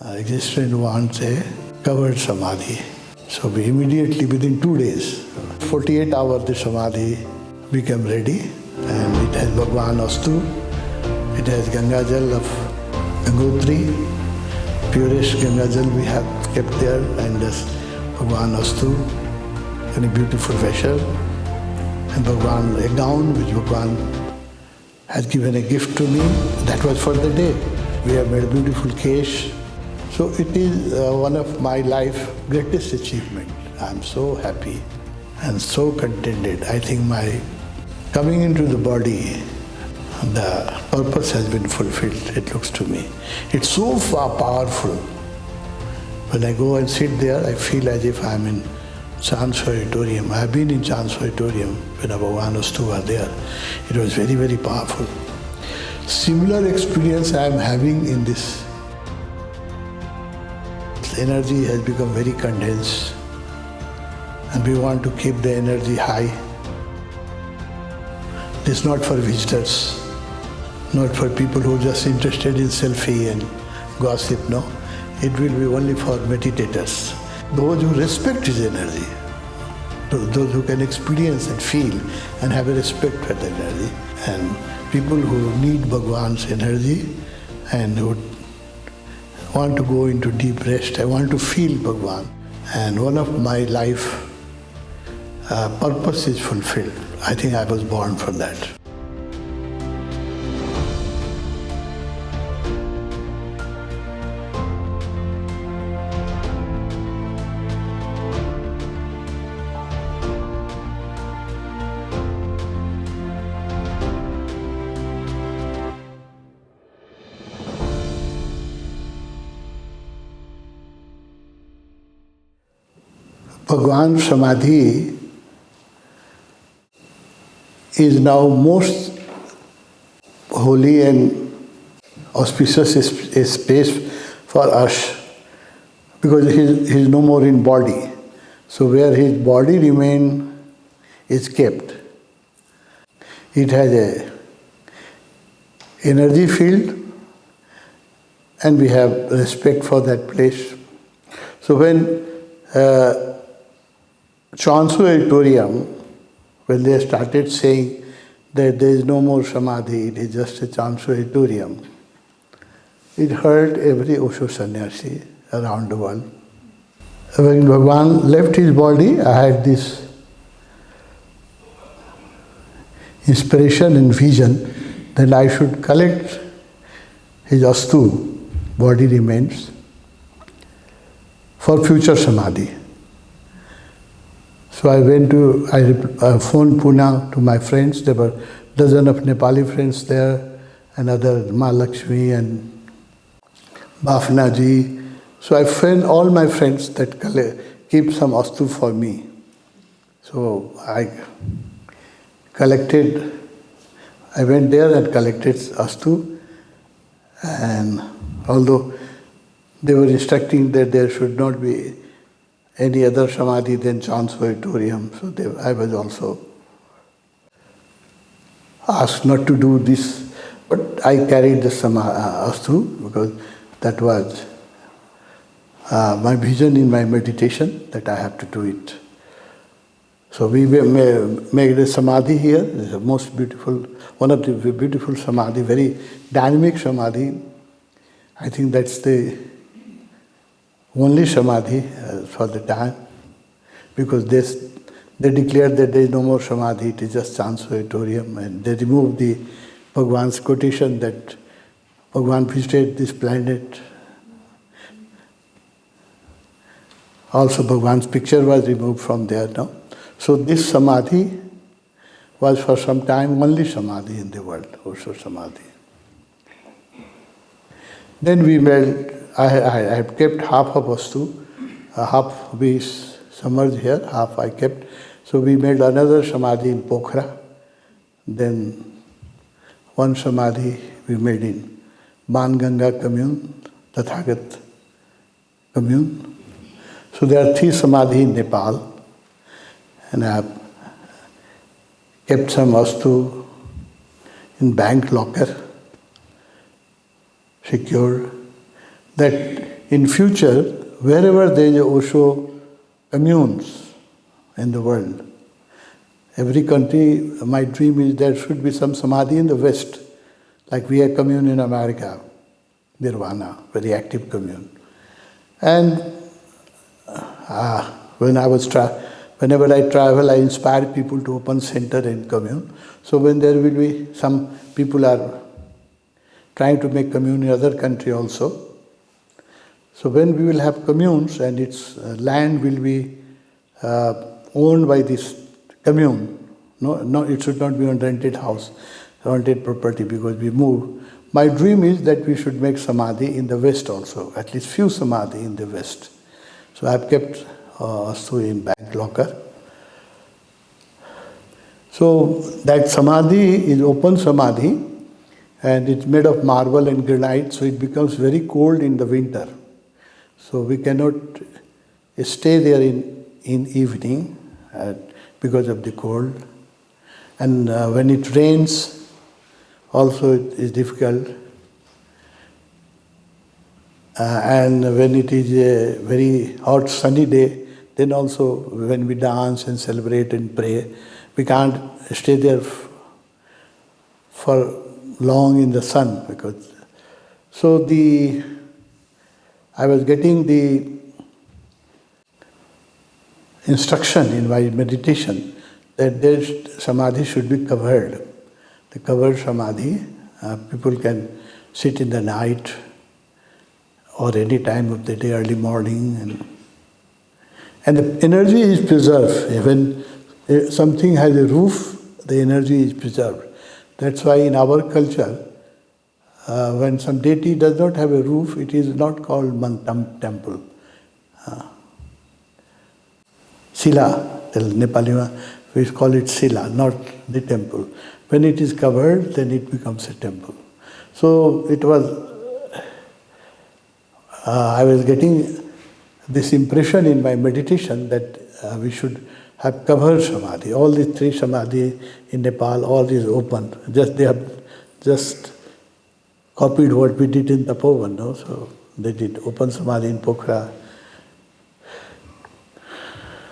Existence wants a covered samadhi. So we immediately, within 2 days, 48 hours, the samadhi became ready, and it has Bhagwan Astu, it has Ganga Jal of Gangotri, purest Ganga Jal we have kept there, and this Bhagwan Astu in a beautiful vessel, and Bhagwan, a gown which Bhagwan has given a gift to me. That was for the day. We have made a beautiful case. So it is one of my life greatest achievement. I am so happy and so contented. I think my coming into the body, the purpose has been fulfilled, it looks to me. It's so far powerful. When I go and sit there, I feel as if I'm in Chance Auditorium. I have been in Chance Auditorium when Bhagwan Astu were there. It was very, very powerful. Similar experience I am having in this. The energy has become very condensed, and we want to keep the energy high. It's not for visitors, not for people who are just interested in selfie and gossip, no. It will be only for meditators. Those who respect his energy, those who can experience and feel and have a respect for the energy, and people who need Bhagwan's energy and who want to go into deep rest. I want to feel Bhagwan. And one of my life purpose is fulfilled. I think I was born for that. Bhagwan Samadhi is now most holy and auspicious space for us because he is no more in body. So where his body is kept, it has a energy field, and we have respect for that place. So when Chanshu Auditorium, when they started saying that there is no more Samadhi, it is just a Chanshu Auditorium, it hurt every Osho sannyasi around the world. When Bhagwan left his body, I had this inspiration and vision that I should collect his Astu, body remains, for future Samadhi. So I phoned Pune to my friends. There were a dozen of Nepali friends there, and other Mahalakshmi and Bhafna ji. So I phoned all my friends that keep some Astu for me. So I went there and collected Astu, and although they were instructing that there should not be any other Samadhi than Chance Auditorium, so I was also asked not to do this, but I carried the Astu because that was my vision in my meditation that I have to do it. So we made a Samadhi here, it's the most beautiful, one of the beautiful Samadhi, very dynamic Samadhi. I think that's the only Samadhi for the time, because they declared that there is no more Samadhi, it is just Chance Auditorium, and they removed the Bhagwan's quotation that Bhagwan visited this planet. Also Bhagwan's picture was removed from there now. So this Samadhi was for some time only Samadhi in the world, Osho Samadhi. Then we made, I have kept half of Astu, half we submerged here, half I kept. So we made another Samadhi in Pokhara. Then one Samadhi we made in Banganga commune, Tathagat commune. So there are 3 Samadhi in Nepal, and I have kept some Astu in bank locker, secured. That in future, wherever there is a Osho communes in the world, every country, my dream is there should be some samadhi in the West, like we have commune in America, Nirvana, very active commune. And whenever I travel, I inspire people to open center in commune. So when there will be some people are trying to make commune in other country also. So when we will have communes and its land will be owned by this commune, no, it should not be on rented house, rented property because we move. My dream is that we should make samadhi in the West also, at least few samadhi in the West. So I have kept Astu in bank locker. So that samadhi is open samadhi and it's made of marble and granite, so it becomes very cold in the winter. So we cannot stay there in evening because of the cold. And when it rains, also it is difficult. And when it is a very hot sunny day, then also when we dance and celebrate and pray, we can't stay there for long in the sun because. So I was getting the instruction in my meditation that samadhi should be covered. The covered samadhi, people can sit in the night or any time of the day, early morning, and the energy is preserved. When something has a roof, the energy is preserved. That's why in our culture, when some deity does not have a roof, it is not called temple. Sila, the Nepali, we call it sila, not the temple. When it is covered, then it becomes a temple. So it was, I was getting this impression in my meditation that we should have covered samadhi. All these three samadhi in Nepal, all is open. They have just copied what we did in Tapovan, no? So they did open samadhi in Pokhara.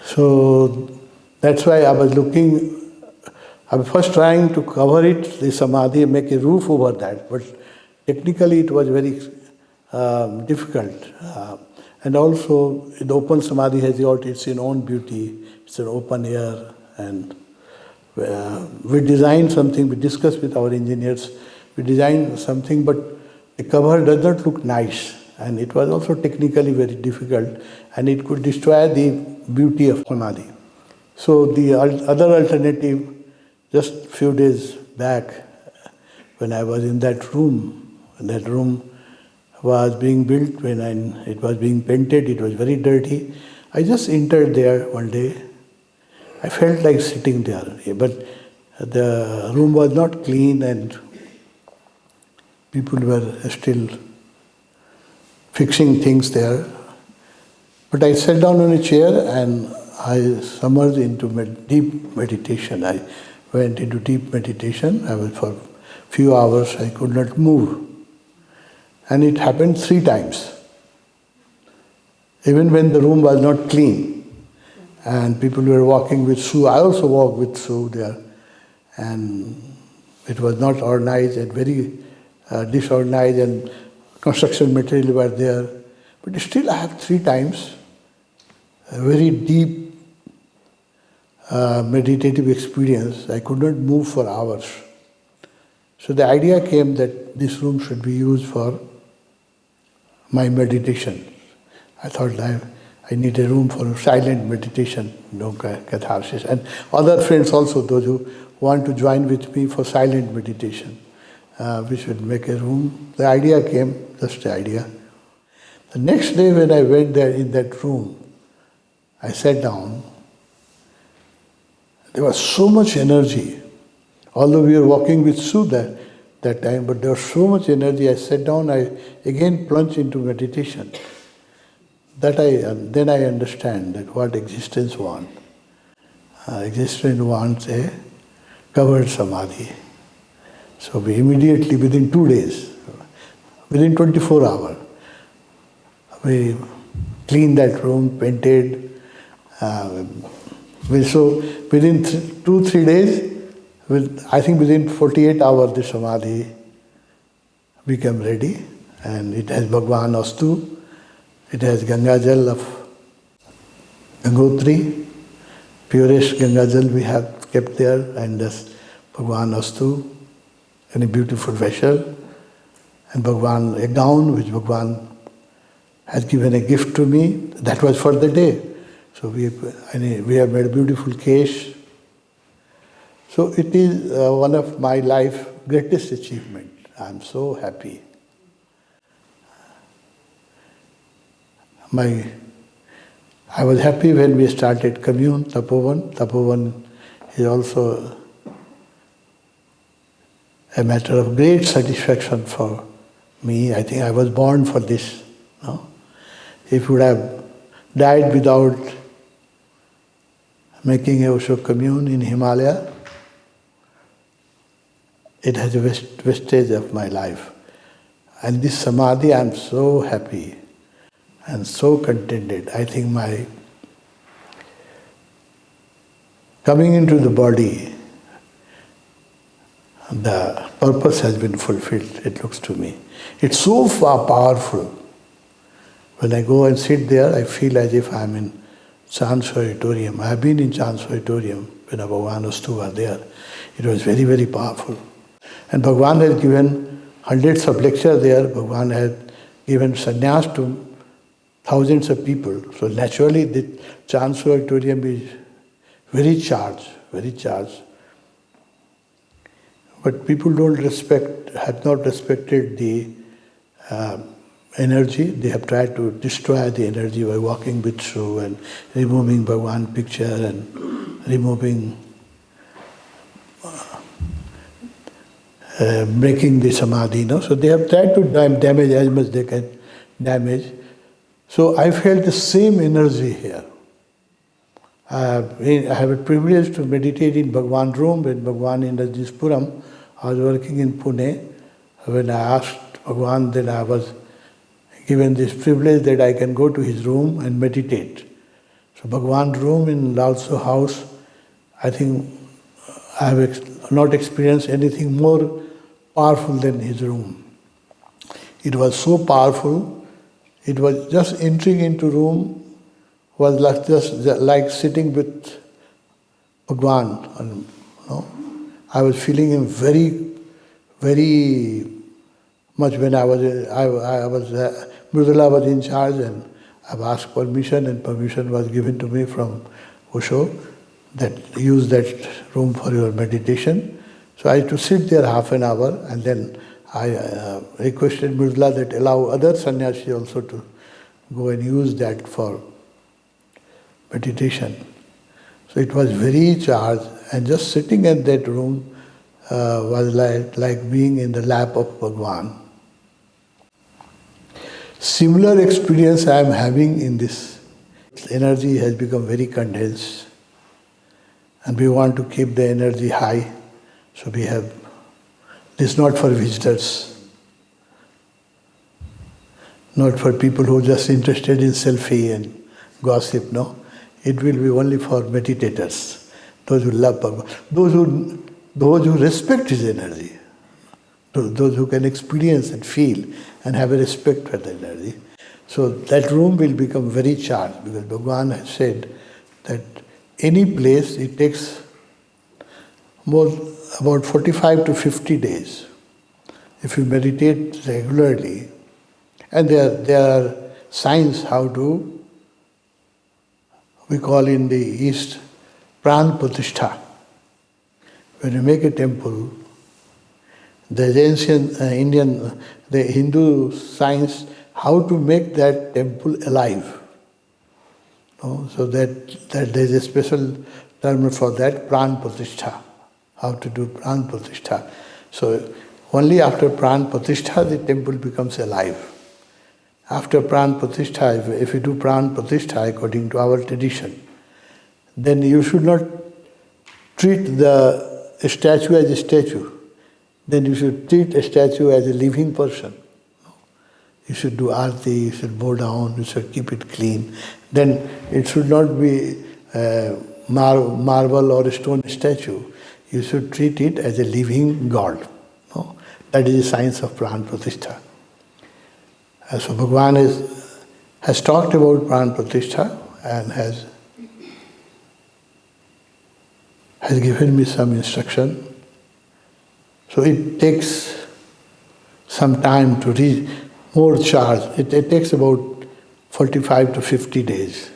So that's why I was first trying to cover it, the samadhi, and make a roof over that. But technically it was very difficult. And also the open samadhi has got its own beauty. It's an open air. And we designed something, we discussed with our engineers, we designed something, but the cover does not look nice. And it was also technically very difficult, and it could destroy the beauty of samadhi. So the other alternative, just few days back, when I was in that room was being built, when it was being painted, it was very dirty. I just entered there one day. I felt like sitting there, but the room was not clean and people were still fixing things there. But I sat down on a chair and I submerged into deep meditation. I went into deep meditation. I was for a few hours, I could not move. And it happened 3 times. Even when the room was not clean and people were walking with shoe, I also walked with shoe there. And it was not organized and very disorganized, and construction material were there. But still I have 3 times a very deep meditative experience. I could not move for hours. So the idea came that this room should be used for my meditation. I thought I need a room for silent meditation, catharsis. And other friends also, those who want to join with me for silent meditation. We should make a room. The idea came, just the idea. The next day when I went there in that room, I sat down. There was so much energy. Although we were walking with Sue that time, but there was so much energy. I sat down, I again plunged into meditation. Then I understand that what existence wants. Existence wants a covered samadhi. So we immediately, within 2 days, within 24 hours, We cleaned that room, painted. So within 2-3 days, I think within 48 hours, the Samadhi became ready. And it has Bhagwan Astu, it has Ganga Jal of Gangotri, purest Ganga Jal we have kept there, and this Bhagwan Astu in a beautiful vessel, and Bhagwan, a gown which Bhagwan has given a gift to me. That was for the day. So we have made a beautiful case. So it is one of my life's greatest achievement. I am so happy. I was happy when we started commune, Tapovan. Tapovan is also a matter of great satisfaction for me. I think I was born for this. No? If would have died without making a Osho commune in Himalaya, it has a vestige of my life. And this Samadhi, I am so happy and so contented. I think my coming into the body, the purpose has been fulfilled, it looks to me. It's so far powerful. When I go and sit there, I feel as if I'm in Chance Auditorium. I have been in Chance Auditorium when Bhagwan Astu were there. It was very, very powerful. And Bhagwan has given hundreds of lectures there. Bhagwan has given sannyas to thousands of people. So naturally, the Chance Auditorium is very charged, very charged. But people have not respected the energy. They have tried to destroy the energy by walking with shoe and removing Bhagwan picture and removing, breaking the Samadhi. No? So they have tried to damage as much they can damage. So I felt the same energy here. I have a privilege to meditate in Bhagwan room when Bhagwan in Rajishpuram. I was working in Pune. When I asked Bhagwan, then I was given this privilege that I can go to his room and meditate. So Bhagwan room in Lalso house, I think I have not experienced anything more powerful than his room. It was so powerful. It was just entering into room was just like sitting with Bhagwan. And, I was feeling him very, very much when Mridula was in charge, and I've asked permission, and permission was given to me from Osho that use that room for your meditation. So I had to sit there half an hour, and then I requested Mridula that allow other sannyasi also to go and use that for meditation. So it was very charged, and just sitting in that room was like being in the lap of Bhagwan. Similar experience I am having in this. Energy has become very condensed, and we want to keep the energy high. So we have this is not for visitors, not for people who are just interested in selfie and gossip, no. It will be only for meditators, those who love Bhagwan, those who respect his energy, those who can experience and feel and have a respect for the energy. So that room will become very charged, because Bhagwan has said that any place it takes about 45 to 50 days. If you meditate regularly, and there are signs how to, we call in the East, Pran Pratishtha. When you make a temple, the ancient the Hindu science, how to make that temple alive. So that there is a special term for that, Pran Pratishtha. How to do Pran Pratishtha. So only after Pran Pratishtha the temple becomes alive. After Pran Pratishtha, if you do Pran Pratishtha according to our tradition, then you should not treat the statue as a statue. Then you should treat a statue as a living person. You should do arti, you should bow down, you should keep it clean. Then it should not be marble or a stone statue. You should treat it as a living God. No? That is the science of Pran Pratishtha. So Bhagavan has talked about Pran Pratishtha and has given me some instruction. So it takes some time to reach more charge. It takes about 45 to 50 days.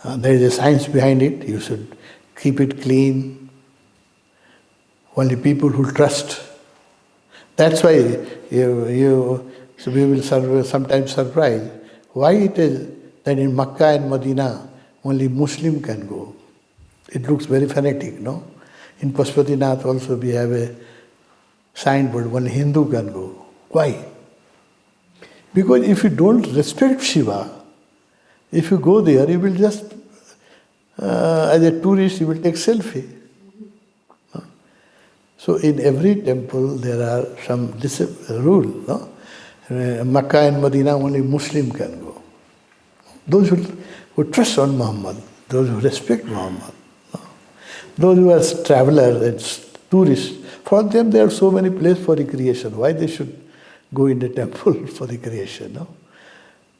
There is a science behind it. You should keep it clean. Only people who trust. That's why so we will sometimes surprise. Why it is that in Makkah and Medina only Muslim can go? It looks very fanatic, no? In Pashupatinath also we have a signboard, only Hindu can go. Why? Because if you don't respect Shiva, if you go there, you will just, as a tourist, you will take selfie. No? So in every temple there are some rule, no? Makkah and Medina only Muslim can go. Those who trust on Muhammad, those who respect Muhammad. No? Those who are travelers and tourists, for them there are so many places for recreation. Why they should go in the temple for recreation? No?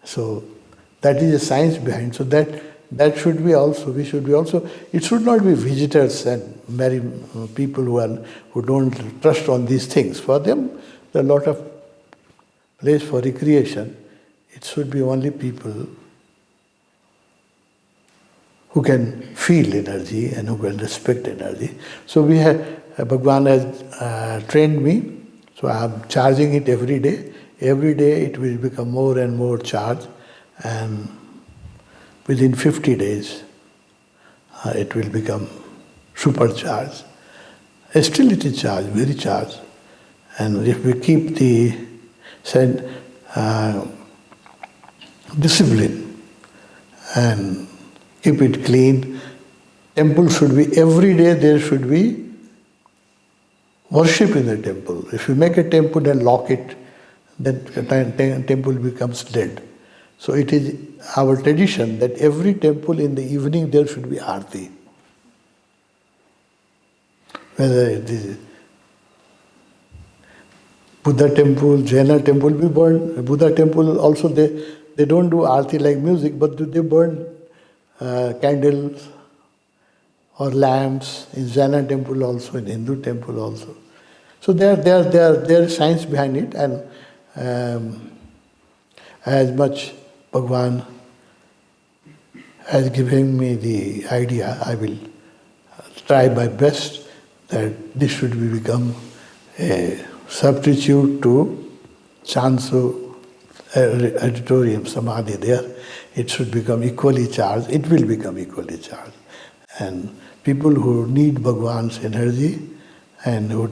So that is the science behind. So that should be also, we should be also, it should not be visitors and marry people who don't trust on these things. For them, there are a lot of place for recreation. It should be only people who can feel energy and who can respect energy. So we have, Bhagavan has trained me, so I am charging it every day. Every day it will become more and more charged, and within 50 days it will become supercharged. Still it is charged, very charged. And if we keep the discipline and keep it clean, temple should be, every day there should be worship in the temple. If you make a temple and lock it, then the temple becomes dead. So it is our tradition that every temple in the evening there should be arti. Whether it is Buddha temple, Jaina temple, we burn. Buddha temple also they don't do arti like music, but they burn candles or lamps in Jaina temple also, in Hindu temple also. So there is science behind it, and as much Bhagavan has given me the idea, I will try my best that this should become a substitute to Chansu auditorium, Samadhi there. It should become equally charged. It will become equally charged. And people who need Bhagavan's energy and who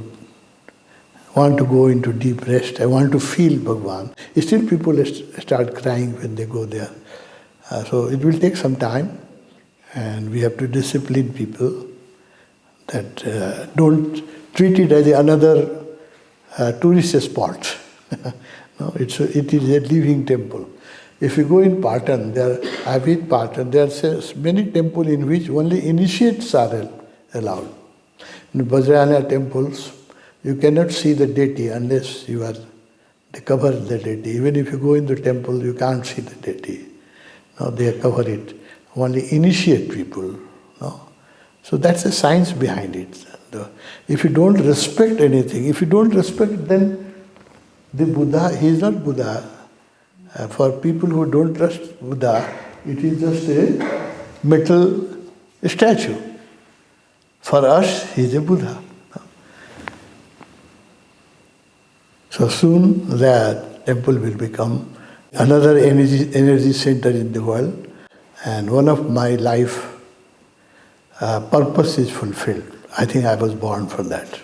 want to go into deep rest, I want to feel Bhagavan. Still people start crying when they go there. So it will take some time, and we have to discipline people that don't treat it as another tourist spot. No, it is a living temple. If you go in Patan, I've been Patan, there are many temples in which only initiates are allowed. In Vajrayana temples, you cannot see the deity unless they cover the deity. Even if you go in the temple, you can't see the deity. No, they cover it. Only initiate people. No? So that's the science behind it. If you don't respect anything, if you don't respect, then the Buddha, he is not Buddha. For people who don't trust Buddha, it is just a metal statue. For us, he is a Buddha. So soon that temple will become another energy center in the world, and one of my life purpose is fulfilled. I think I was born for that.